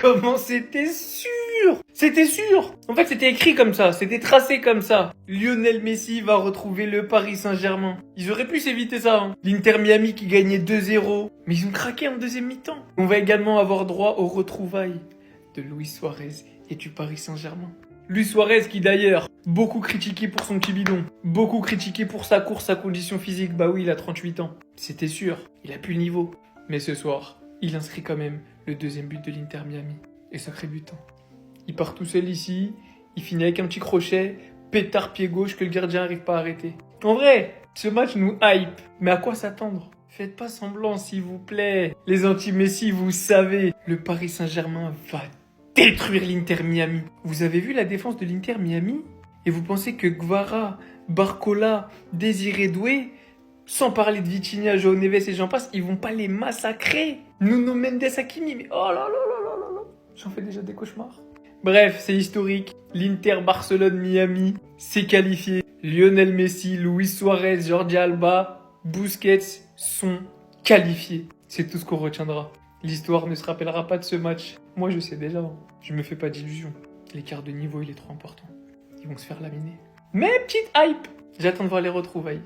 Comment c'était sûr? C'était sûr. En fait, c'était écrit comme ça, c'était tracé comme ça. Lionel Messi va retrouver le Paris Saint-Germain. Ils auraient pu s'éviter ça. L'Inter Miami qui gagnait 2-0. Mais ils ont craqué en deuxième mi-temps. On va également avoir droit aux retrouvailles de Luis Suarez et du Paris Saint-Germain. Luis Suarez qui d'ailleurs, beaucoup critiqué pour son petit bidon. Beaucoup critiqué pour sa course, sa condition physique. Bah oui, il a 38 ans. C'était sûr, il a plus le niveau. Mais ce soir, il inscrit quand même le deuxième but de l'Inter Miami. Et sacré butin. Il part tout seul ici, il finit avec un petit crochet, pétard pied gauche que le gardien n'arrive pas à arrêter. En vrai, ce match nous hype. Mais à quoi s'attendre? Faites pas semblant s'il vous plaît. Les anti-Messi, vous savez, le Paris Saint-Germain va détruire l'Inter Miami. Vous avez vu la défense de l'Inter Miami? Et vous pensez que Guevara, Barcola, Désiré Doué, sans parler de Vitinha, João Neves et j'en passe, ils vont pas les massacrer. Nuno Mendes, Hakimi, mais oh là là là là là là. J'en fais déjà des cauchemars. Bref, c'est historique. L'Inter Barcelone Miami s'est qualifié. Lionel Messi, Luis Suarez, Jordi Alba, Busquets sont qualifiés. C'est tout ce qu'on retiendra. L'histoire ne se rappellera pas de ce match. Moi, je sais déjà. Je me fais pas d'illusions. L'écart de niveau, il est trop important. Ils vont se faire laminer. Mais petite hype. J'attends de voir les retrouvailles.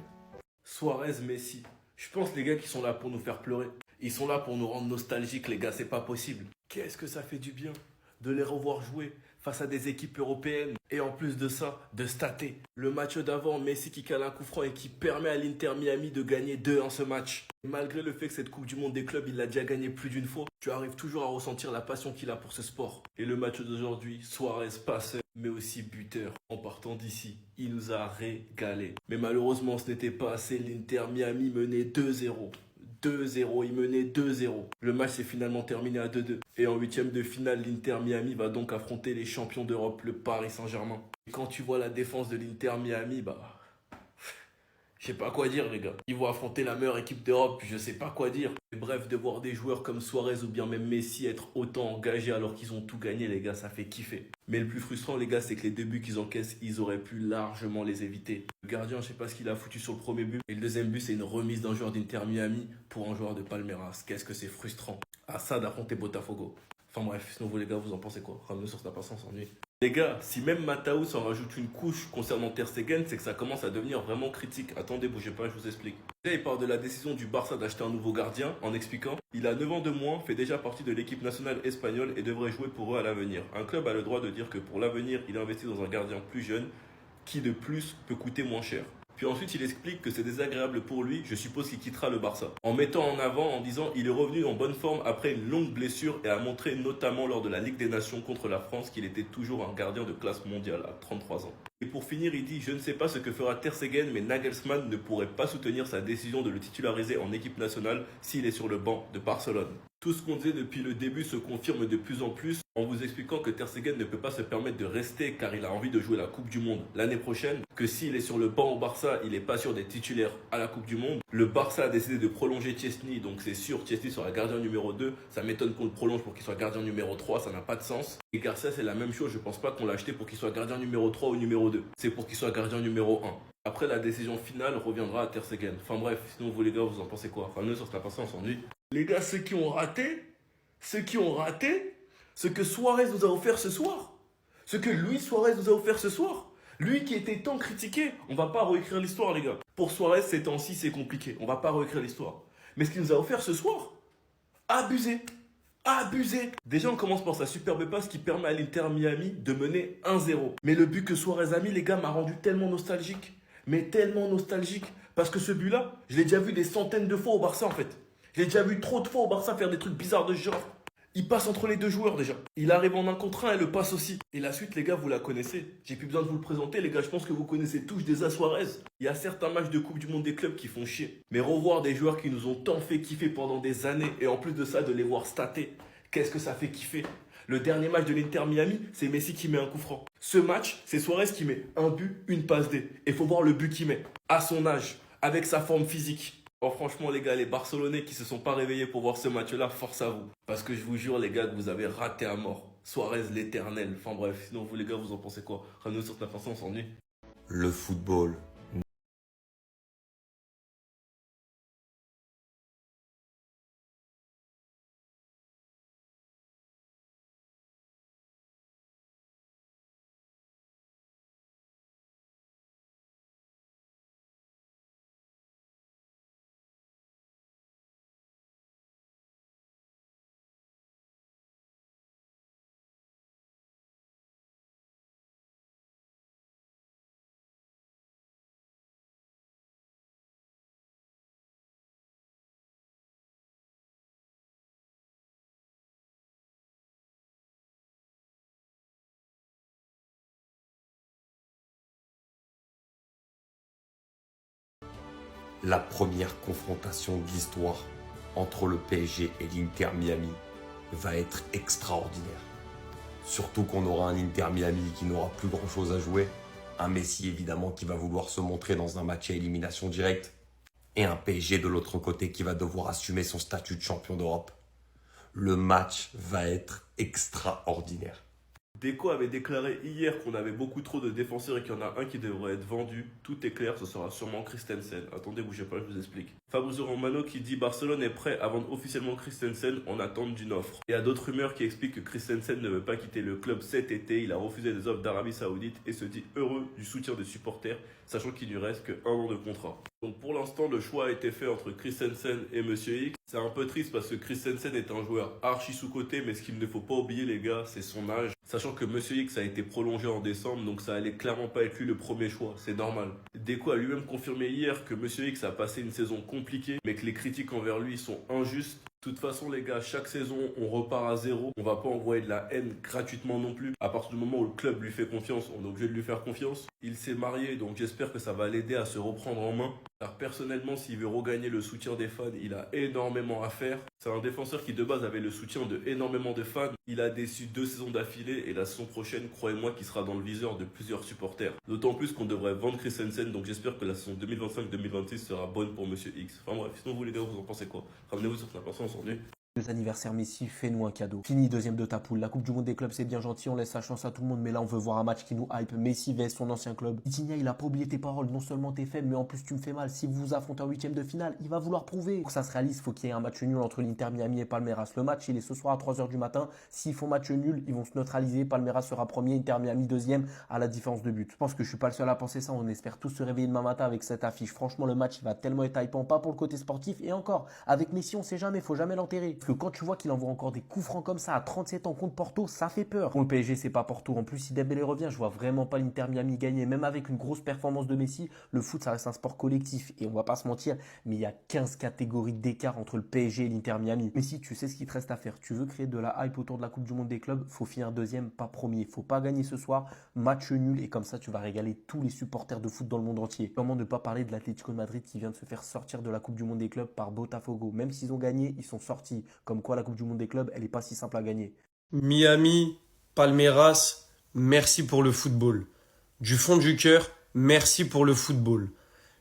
Suarez, Messi. Je pense les gars qui sont là pour nous faire pleurer. Ils sont là pour nous rendre nostalgiques les gars, c'est pas possible. Qu'est-ce que ça fait du bien de les revoir jouer face à des équipes européennes. Et en plus de ça, de stater. Le match d'avant, Messi qui cale un coup franc et qui permet à l'Inter Miami de gagner 2-1 ce match. Malgré le fait que cette Coupe du Monde des clubs, il l'a déjà gagné plus d'une fois, tu arrives toujours à ressentir la passion qu'il a pour ce sport. Et le match d'aujourd'hui, Suarez passeur, mais aussi buteur. En partant d'ici, il nous a régalé. Mais malheureusement, ce n'était pas assez. L'Inter Miami menait 2-0. 2-0, il menait 2-0. Le match s'est finalement terminé à 2-2. Et en huitième de finale, l'Inter Miami va donc affronter les champions d'Europe, le Paris Saint-Germain. Et quand tu vois la défense de l'Inter Miami, je sais pas quoi dire les gars. Ils vont affronter la meilleure équipe d'Europe, je sais pas quoi dire. Et bref, de voir des joueurs comme Suarez ou bien même Messi être autant engagés alors qu'ils ont tout gagné les gars, ça fait kiffer. Mais le plus frustrant les gars, c'est que les deux buts qu'ils encaissent, ils auraient pu largement les éviter. Le gardien, je sais pas ce qu'il a foutu sur le premier but. Et le deuxième but, c'est une remise d'un joueur d'Inter Miami pour un joueur de Palmeiras. Qu'est-ce que c'est frustrant. À ça d'affronter Botafogo. Enfin bref, sinon vous les gars, vous en pensez quoi? Ramenez sur Snap, on s'ennuie. Les gars, si même Mataus en rajoute une couche concernant Ter Stegen, c'est que ça commence à devenir vraiment critique. Attendez, bougez pas, je vous explique. Déjà, il parle de la décision du Barça d'acheter un nouveau gardien en expliquant « Il a 9 ans de moins, fait déjà partie de l'équipe nationale espagnole et devrait jouer pour eux à l'avenir. Un club a le droit de dire que pour l'avenir, il investit dans un gardien plus jeune qui de plus peut coûter moins cher. » Puis ensuite, il explique que c'est désagréable pour lui, je suppose qu'il quittera le Barça. En mettant en avant, en disant il est revenu en bonne forme après une longue blessure et a montré notamment lors de la Ligue des Nations contre la France qu'il était toujours un gardien de classe mondiale à 33 ans. Et pour finir, il dit « Je ne sais pas ce que fera Ter Stegen, mais Nagelsmann ne pourrait pas soutenir sa décision de le titulariser en équipe nationale s'il est sur le banc de Barcelone. » Tout ce qu'on disait depuis le début se confirme de plus en plus en vous expliquant que Ter Stegen ne peut pas se permettre de rester car il a envie de jouer la Coupe du Monde l'année prochaine, que s'il est sur le banc au Barça, il n'est pas sûr d'être titulaire à la Coupe du Monde. Le Barça a décidé de prolonger Chesney, donc c'est sûr, Chesney sera gardien numéro 2. Ça m'étonne qu'on le prolonge pour qu'il soit gardien numéro 3, ça n'a pas de sens. Et Garcia, c'est la même chose, je pense pas qu'on l'a acheté pour qu'il soit gardien numéro 3 ou numéro 2. C'est pour qu'il soit gardien numéro 1. Après, la décision finale reviendra à Ter Stegen. Enfin bref, sinon vous les gars, vous en pensez quoi? Enfin, nous, sur Snap, on s'ennuie. Les gars, ceux qui ont raté, ce que Suarez nous a offert ce soir, ce que Luis Suarez nous a offert ce soir, lui qui était tant critiqué, on va pas réécrire l'histoire les gars. Pour Suarez, ces temps-ci, c'est compliqué, on va pas réécrire l'histoire. Mais ce qu'il nous a offert ce soir, abusé, abusé. Déjà, on commence par sa superbe passe qui permet à l'Inter Miami de mener 1-0. Mais le but que Suarez a mis, les gars, m'a rendu tellement nostalgique. Mais tellement nostalgique. Parce que ce but-là, je l'ai déjà vu des centaines de fois au Barça en fait. J'ai déjà vu trop de fois au Barça faire des trucs bizarres de ce genre. Il passe entre les deux joueurs déjà. Il arrive en 1 contre 1 et le passe aussi. Et la suite, les gars, vous la connaissez. J'ai plus besoin de vous le présenter, les gars. Je pense que vous connaissez tous des Suarez. Il y a certains matchs de Coupe du Monde des clubs qui font chier. Mais revoir des joueurs qui nous ont tant fait kiffer pendant des années et en plus de ça, de les voir stater, qu'est-ce que ça fait kiffer? Le dernier match de l'Inter Miami, c'est Messi qui met un coup franc. Ce match, c'est Suarez qui met un but, une passe D. Et faut voir le but qu'il met. À son âge, avec sa forme physique. Oh, franchement, les gars, les Barcelonais qui se sont pas réveillés pour voir ce match-là, force à vous. Parce que je vous jure, les gars, que vous avez raté à mort. Suarez l'éternel. Enfin bref, sinon vous, les gars, vous en pensez quoi? Ramenez sur ta façon, on s'ennuie. Le football La première confrontation de l'histoire entre le PSG et l'Inter Miami va être extraordinaire. Surtout qu'on aura un Inter Miami qui n'aura plus grand chose à jouer, un Messi évidemment qui va vouloir se montrer dans un match à élimination directe, et un PSG de l'autre côté qui va devoir assumer son statut de champion d'Europe. Le match va être extraordinaire. Deco avait déclaré hier qu'on avait beaucoup trop de défenseurs et qu'il y en a un qui devrait être vendu. Tout est clair, ce sera sûrement Christensen. Attendez, bougez pas, je vous explique. Fabrizio Romano qui dit Barcelone est prêt à vendre officiellement Christensen en attente d'une offre. Il y a d'autres rumeurs qui expliquent que Christensen ne veut pas quitter le club cet été. Il a refusé des offres d'Arabie Saoudite et se dit heureux du soutien des supporters, sachant qu'il ne lui reste qu'un an de contrat. Donc pour l'instant, le choix a été fait entre Christensen et Monsieur X. C'est un peu triste parce que Christensen est un joueur archi sous-coté, mais ce qu'il ne faut pas oublier les gars, c'est son âge. Sachant que Monsieur X a été prolongé en décembre, donc ça allait clairement pas être lui le premier choix, c'est normal. Deco a lui-même confirmé hier que Monsieur X a passé une saison compliquée, mais que les critiques envers lui sont injustes. De toute façon les gars, chaque saison on repart à zéro, on va pas envoyer de la haine gratuitement non plus. À partir du moment où le club lui fait confiance, on est obligé de lui faire confiance. Il s'est marié, donc j'espère que ça va l'aider à se reprendre en main. Car personnellement, s'il veut regagner le soutien des fans, il a énormément à faire. C'est un défenseur qui de base avait le soutien de énormément de fans. Il a déçu 2 saisons d'affilée et la saison prochaine, croyez-moi, qu'il sera dans le viseur de plusieurs supporters. D'autant plus qu'on devrait vendre Christensen, donc j'espère que la saison 2025-2026 sera bonne pour Monsieur X. Enfin bref, sinon vous les gars, vous en pensez quoi? Ramenez-vous sur Snap, on s'ennuie. Anniversaire Messi, fais-nous un cadeau. Fini deuxième de ta poule. La Coupe du Monde des clubs, c'est bien gentil, on laisse la chance à tout le monde, mais là on veut voir un match qui nous hype. Messi vs son ancien club. Vitinha, il a pas oublié tes paroles. Non seulement t'es faible, mais en plus tu me fais mal. Si vous vous affrontez en huitième de finale, il va vouloir prouver. Pour que ça se réalise, faut qu'il y ait un match nul entre l'Inter Miami et Palmeiras. Le match, il est ce soir à 3h du matin. S'ils font match nul, ils vont se neutraliser. Palmeiras sera premier, Inter Miami deuxième à la différence de but. Je pense que je suis pas le seul à penser ça. On espère tous se réveiller demain matin avec cette affiche. Franchement, le match il va tellement être hypant, pas pour le côté sportif. Et encore, avec Messi, on sait jamais, faut jamais l'enterrer. Parce que quand tu vois qu'il envoie encore des coups francs comme ça à 37 ans contre Porto, ça fait peur. Pour le PSG, c'est pas Porto. En plus, si Dembélé revient, je vois vraiment pas l'Inter Miami gagner. Même avec une grosse performance de Messi, le foot, ça reste un sport collectif. Et on va pas se mentir, mais il y a 15 catégories d'écart entre le PSG et l'Inter Miami. Mais si tu sais ce qu'il te reste à faire, tu veux créer de la hype autour de la Coupe du Monde des clubs, faut finir deuxième, pas premier. Faut pas gagner ce soir, match nul et comme ça, tu vas régaler tous les supporters de foot dans le monde entier. Comment ne pas parler de l'Atlético de Madrid qui vient de se faire sortir de la Coupe du Monde des clubs par Botafogo. Même s'ils ont gagné, ils sont sortis. Comme quoi, la Coupe du Monde des clubs, elle est pas si simple à gagner. Miami, Palmeiras, merci pour le football. Du fond du cœur, merci pour le football.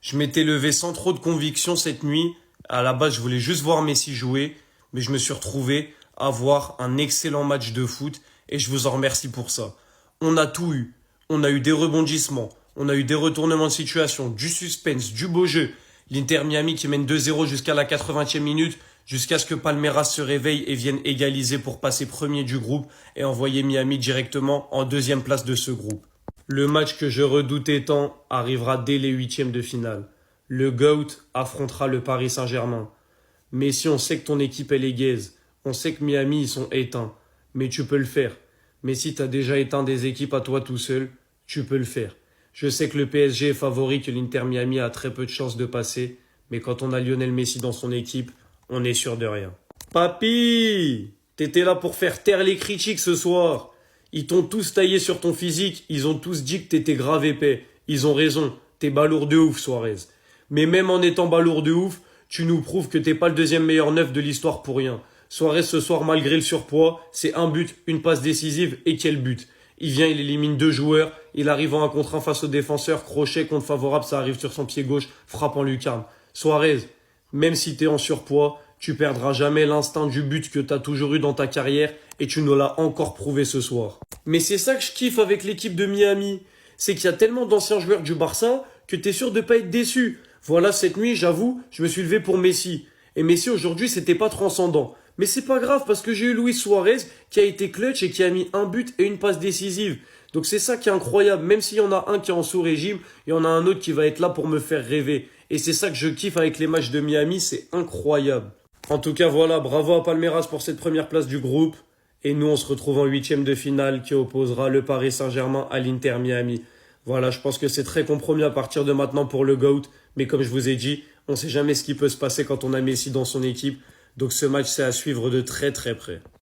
Je m'étais levé sans trop de conviction cette nuit. À la base, je voulais juste voir Messi jouer, mais je me suis retrouvé à voir un excellent match de foot et je vous en remercie pour ça. On a tout eu. On a eu des rebondissements, on a eu des retournements de situation, du suspense, du beau jeu. L'Inter Miami qui mène 2-0 jusqu'à la 80e minute, jusqu'à ce que Palmeiras se réveille et vienne égaliser pour passer premier du groupe et envoyer Miami directement en deuxième place de ce groupe. Le match que je redoutais tant arrivera dès les huitièmes de finale. Le GOAT affrontera le Paris Saint-Germain. Mais si on sait que ton équipe elle est gaze, on sait que Miami ils sont éteints, mais tu peux le faire. Mais si tu as déjà éteint des équipes à toi tout seul, tu peux le faire. Je sais que le PSG est favori, que l'Inter Miami a très peu de chances de passer, mais quand on a Lionel Messi dans son équipe, on est sûr de rien. Papy, t'étais là pour faire taire les critiques ce soir. Ils t'ont tous taillé sur ton physique, ils ont tous dit que t'étais grave épais. Ils ont raison, t'es balourd de ouf, Suarez. Mais même en étant balourd de ouf, tu nous prouves que t'es pas le deuxième meilleur neuf de l'histoire pour rien. Suarez ce soir, malgré le surpoids, c'est un but, une passe décisive, et quel but. Il vient, il élimine 2 joueurs, il arrive en 1 contre 1 face au défenseur, crochet contre favorable, ça arrive sur son pied gauche, frappe en lucarne. Suarez, même si t'es en surpoids, tu perdras jamais l'instinct du but que t'as toujours eu dans ta carrière et tu nous l'as encore prouvé ce soir. Mais c'est ça que je kiffe avec l'équipe de Miami, c'est qu'il y a tellement d'anciens joueurs du Barça que t'es sûr de pas être déçu. Voilà, cette nuit, j'avoue, je me suis levé pour Messi. Et Messi aujourd'hui, c'était pas transcendant. Mais c'est pas grave parce que j'ai eu Luis Suarez qui a été clutch et qui a mis un but et une passe décisive. Donc c'est ça qui est incroyable. Même s'il y en a un qui est en sous-régime, il y en a un autre qui va être là pour me faire rêver. Et c'est ça que je kiffe avec les matchs de Miami, c'est incroyable. En tout cas, voilà, bravo à Palmeiras pour cette première place du groupe. Et nous, on se retrouve en huitième de finale qui opposera le Paris Saint-Germain à l'Inter Miami. Voilà, je pense que c'est très compromis à partir de maintenant pour le GOAT. Mais comme je vous ai dit, on ne sait jamais ce qui peut se passer quand on a Messi dans son équipe. Donc ce match, c'est à suivre de très très près.